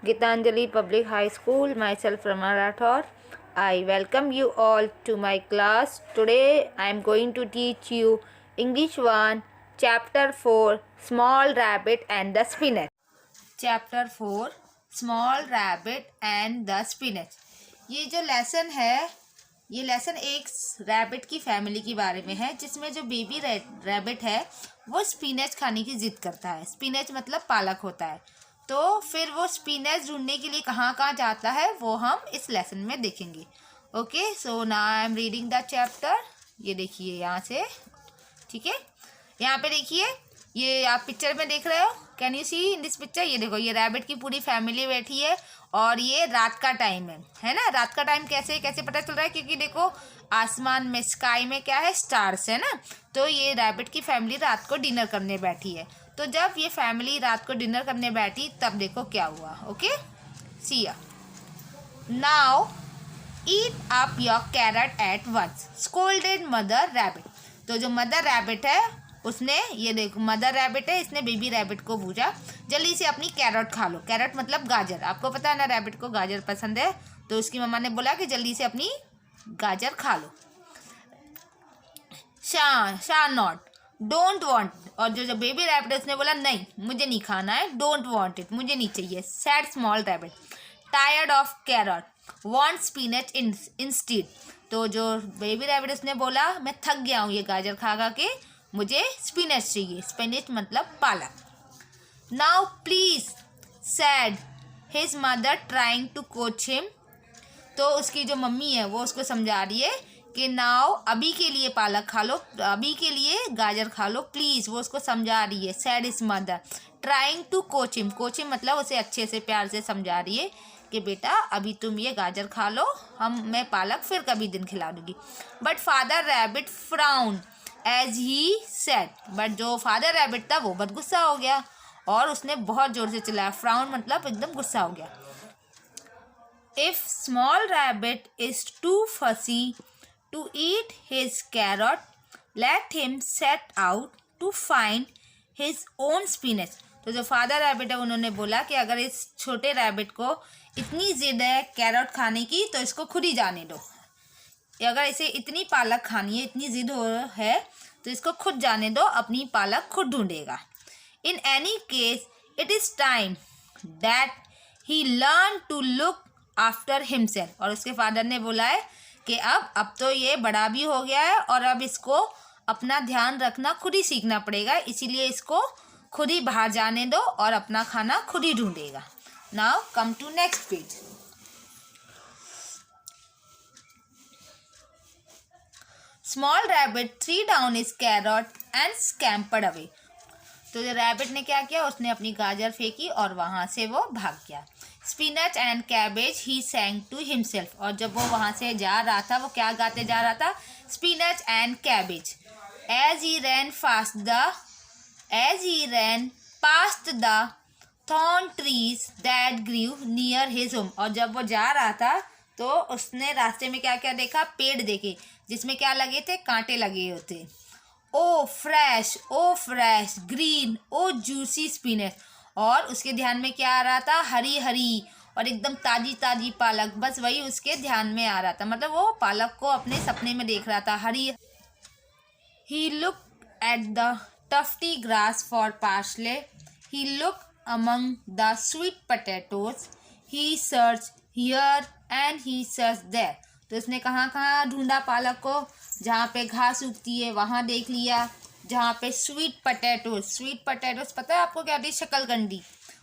Gitanjali Public High School, myself Rama Rathore. I welcome you all to my class. Today I am going to teach you English 1, Chapter 4, Small Rabbit and the Spinach. Chapter 4, Small Rabbit and the Spinach. ये जो lesson है, ये lesson एक rabbit की family के बारे में है, जिसमें जो बेबी रैबिट है वो स्पिनच खाने की जिद करता है। स्पिनच मतलब पालक होता है। तो फिर वो स्पिनच ढूंढने के लिए कहाँ कहाँ जाता है वो हम इस लेसन में देखेंगे। Okay, so now I am reading the chapter. ये देखिए यहाँ से, ठीक है। यहाँ पे देखिए, ये आप पिक्चर में देख रहे हो, can you see in this picture. ये देखो, ये रैबिट की पूरी फैमिली बैठी है और ये रात का टाइम है ना। रात का टाइम कैसे कैसे पता चल रहा है, क्योंकि देखो आसमान में, स्काई में क्या है, स्टार्स है ना। तो ये रैबिट की फैमिली रात को डिनर करने बैठी है। तो जब ये फैमिली रात को डिनर करने बैठी तब देखो क्या हुआ। Okay, see ya. Now eat up your carrot at once, scolded mother rabbit. तो जो मदर रैबिट है उसने, ये देखो मदर रैबिट है, इसने बेबी रैबिट को पूछा जल्दी से अपनी कैरेट खा लो। कैरेट मतलब गाजर, आपको पता है ना रैबिट को गाजर पसंद है। तो उसकी मम्मा ने बोला कि जल्दी से अपनी गाजर खा लो। शा नॉट, डोंट वांट। और जो बेबी रैबिट है उसने बोला नहीं मुझे नहीं खाना है, डोंट वांट इट, मुझे नहीं चाहिए। Said small rabbit, tired of carrot, want spinach instead. तो जो बेबी रैबिट उसने बोला मैं थक गया हूँ ये गाजर खा खा के, मुझे स्पिनच चाहिए। स्पिनच मतलब पालक। Now please said his mother trying to coax him. तो उसकी जो मम्मी है वो उसको समझा रही है कि नाउ अभी के लिए पालक खा लो, अभी के लिए गाजर खा लो प्लीज़, वो उसको समझा रही है। Said his mother trying to coax him, coax him मतलब उसे अच्छे से प्यार से समझा रही है कि बेटा अभी तुम ये गाजर खा लो, मैं पालक फिर कभी दिन खिला दूँगी। But father rabbit frown as he said, but जो फादर रैबिट था वो बहुत गुस्सा हो गया और उसने बहुत ज़ोर से चिल्लाया। फ्राउन मतलब एकदम गुस्सा हो गया। If small rabbit is too fussy to eat his carrot, let him set out to find his own spinach. तो जो फादर रैबिट है उन्होंने बोला कि अगर इस छोटे रैबिट को इतनी जिद है कैरट खाने की तो इसको खुद ही जाने दो। अगर इसे इतनी पालक खानी है, इतनी जिद है तो इसको खुद जाने दो, अपनी पालक खुद ढूंढेगा। In any case it is time that he learn to look after himself. और उसके फादर ने बोला है कि अब तो ये बड़ा भी हो गया है और अब इसको अपना ध्यान रखना खुद ही सीखना पड़ेगा, इसीलिए इसको खुद ही बाहर जाने दो और अपना खाना खुद ही ढूंढेगा। Now come to next page. Small rabbit threw down his carrot and scampered away. तो जो रैबिट ने क्या किया, उसने अपनी गाजर फेंकी और वहाँ से वो भाग गया। Spinach and cabbage he sang to himself. और जब वो वहाँ से जा रहा था वो क्या गाते जा रहा था, spinach and cabbage. As he ran past the thorn trees that grew near his home. और जब वो जा रहा था तो उसने रास्ते में क्या क्या देखा, पेड़ देखे जिसमें क्या लगे थे, कांटे लगे होते। ओ फ्रेश ग्रीन, ओ जूसी स्पिनच। और उसके ध्यान में क्या आ रहा था, हरी हरी और एकदम ताजी ताजी पालक, बस वही उसके ध्यान में आ रहा था। मतलब वो पालक को अपने सपने में देख रहा था, हरी। He look at the tufty grass for parsley, he look among the sweet potatoes, he search here and he search there. तो उसने कहाँ कहाँ ढूंढा पालक को, जहाँ पे घास उगती है वहाँ देख लिया, जहाँ पे स्वीट पोटैटोज पता है आपको क्या होती है, शकलकंदी,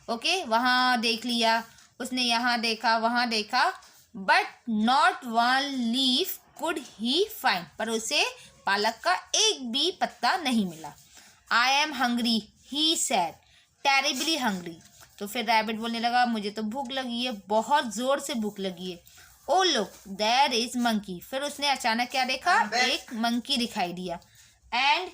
ओके, वहाँ देख लिया उसने, यहाँ देखा वहाँ देखा। But not one leaf could he find, पर उसे पालक का एक भी पत्ता नहीं मिला। आई am hungry he said, terribly hungry. तो फिर रैबिट बोलने लगा मुझे तो भूख लगी है, बहुत ज़ोर से भूख लगी है। Oh look there is monkey. फिर उसने अचानक क्या देखा, एक मंकी दिखाई दिया। And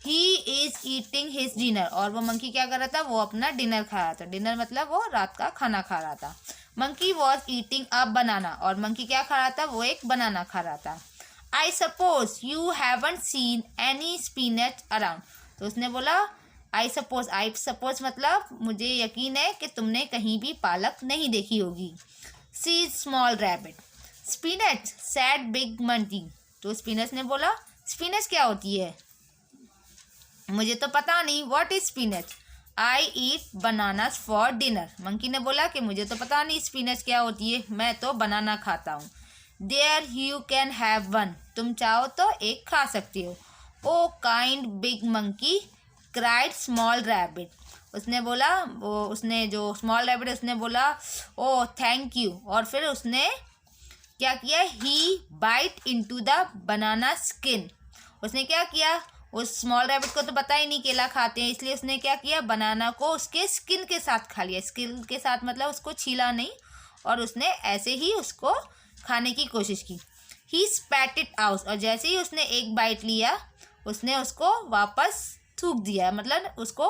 he is eating his dinner. और वो मंकी क्या कर रहा था, वो अपना डिनर खा रहा था। डिनर मतलब वो रात का खाना खा रहा था। मंकी वॉज ईटिंग अ बनाना। और मंकी क्या खा रहा था, वो एक बनाना खा रहा था। I suppose you haven't seen any spinach around. तो उसने बोला आई सपोज मतलब मुझे यकीन है कि तुमने कहीं भी पालक नहीं देखी होगी। See small rabbit. Spinach said big monkey. तो स्पिनच ने बोला स्पिनच क्या होती है, मुझे तो पता नहीं। What is spinach? I eat bananas for dinner. Monkey ने बोला कि मुझे तो पता नहीं स्पिनच क्या होती है, मैं तो बनाना खाता हूँ। There you can have one. तुम चाहो तो एक खा सकते हो। Oh kind big monkey cried small rabbit. उसने बोला, वो उसने जो स्मॉल रैबिट उसने बोला ओ थैंक यू, और फिर उसने क्या किया, he bite into the banana skin. उसने क्या किया, उस स्मॉल रैबिट को तो पता ही नहीं केला खाते हैं, इसलिए उसने क्या किया, बनाना को उसके स्किन के साथ खा लिया। स्किन के साथ मतलब उसको छीला नहीं, और उसने ऐसे ही उसको खाने की कोशिश की। ही स्पैट इट आउट। और जैसे ही उसने एक बाइट लिया उसने उसको वापस थूक दिया, मतलब उसको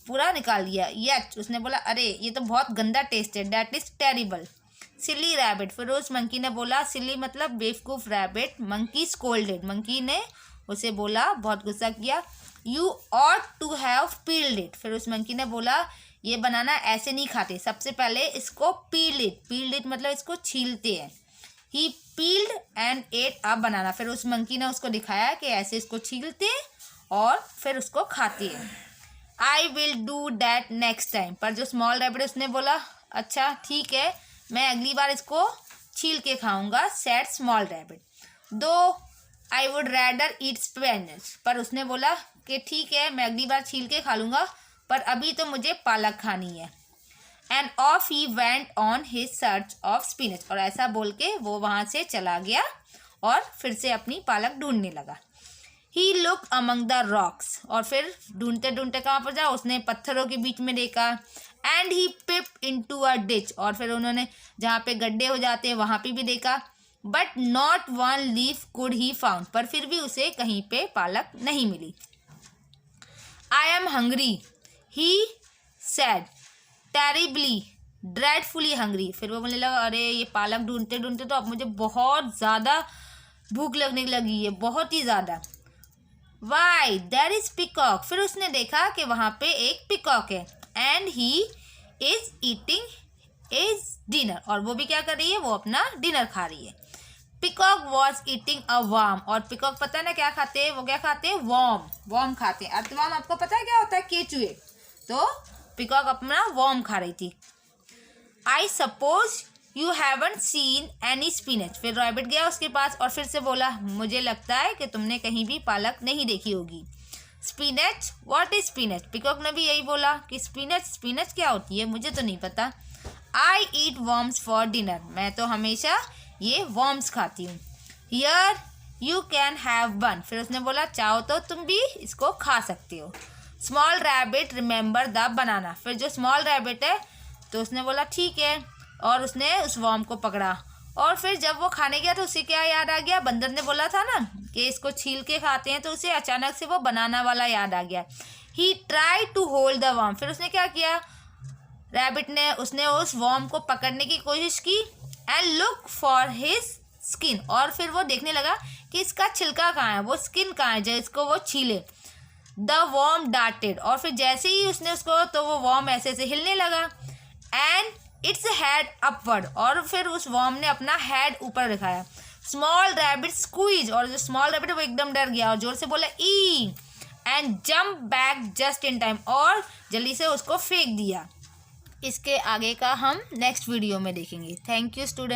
पूरा निकाल दिया। यच उसने बोला अरे ये तो बहुत गंदा टेस्ट है, that is terrible. Silly rabbit. फिर उस मंकी ने बोला, सिली मतलब बेवकूफ़ रैबिट। Monkey scolded. मंकी ने उसे बोला, बहुत गुस्सा किया, you ought to have peeled it. फिर उस मंकी ने बोला ये बनाना ऐसे नहीं खाते, सबसे पहले इसको पील्ड इट मतलब इसको छीलते हैं। ही पील्ड एंड एट अ बनाना। फिर उस मंकी ने उसको दिखाया कि ऐसे इसको छीलते हैं और फिर उसको खाते हैं। I will do that next time. पर जो स्मॉल रैबिट उसने बोला अच्छा ठीक है, मैं अगली बार इसको छील के खाऊंगा, sad small rabbit. Though I would rather eat spinach. पर उसने बोला कि ठीक है मैं अगली बार छील के खा लूँगा, पर अभी तो मुझे पालक खानी है। End of he went on his search of spinach. और ऐसा बोल के वो वहाँ से चला गया और फिर से अपनी पालक ढूंढने लगा। ही लुक अमंग द रॉक्स। और फिर ढूंढते ढूंढते कहाँ पर जा, उसने पत्थरों के बीच में देखा। And he pip into a ditch. और फिर उन्होंने जहाँ पे गड्ढे हो जाते हैं वहाँ पे भी देखा। But not one leaf could he found. पर फिर भी उसे कहीं पे पालक नहीं मिली। I am hungry he said, terribly dreadfully hungry. फिर वो बोलने लगा अरे ये पालक ढूंढते ढूंढते तो अब मुझे बहुत ज़्यादा भूख लगने लगी है, बहुत ही ज़्यादा। Why there is peacock. फिर उसने देखा कि वहाँ पे एक पिकॉक है। And he is eating his dinner. और वो भी क्या कर रही है, वो अपना डिनर खा रही है। Peacock was eating a worm. और पिकॉक पता है ना क्या खाते हैं, वो क्या खाते हैं, वर्म खाते हैं। अर्थवर्म आपको पता है क्या होता है, केचुए। तो पिकॉक अपना वर्म खा रही थी। I suppose you haven't seen any spinach. फिर रैबिट गया उसके पास और फिर से बोला मुझे लगता है कि तुमने कहीं भी पालक नहीं देखी होगी। Spinach, what is spinach. Peacock ने भी यही बोला कि स्पिनच क्या होती है, मुझे तो नहीं पता। आई ईट वर्म्स फॉर डिनर। मैं तो हमेशा ये वर्म्स खाती हूँ। Here you can have one. फिर उसने बोला चाहो तो तुम भी इसको खा सकते हो। Small rabbit remember the banana. फिर जो स्मॉल रैबिट है तो उसने बोला ठीक है, और उसने उस वर्म को पकड़ा। और फिर जब वो खाने गया तो उसे क्या याद आ गया, बंदर ने बोला था ना कि इसको छील के खाते हैं, तो उसे अचानक से वो बनाना वाला याद आ गया। He try to hold the worm. फिर उसने क्या किया, रैबिट ने उसने उस वर्म को पकड़ने की कोशिश की। And look for his skin. और फिर वो देखने लगा कि इसका छिलका कहाँ है, वो स्किन कहाँ है जो इसको वो छीले। The worm darted. और फिर जैसे ही उसने उसको, तो वो वर्म ऐसे से हिलने लगा। And its head upward. और फिर उस वर्म ने अपना हेड ऊपर दिखाया। Small rabbit squeeze. और जो स्मॉल रैबिट वो एकदम डर गया और जोर से बोला ई, and jump back just in time. और जल्दी से उसको फेंक दिया। इसके आगे का हम नेक्स्ट वीडियो में देखेंगे। Thank you student.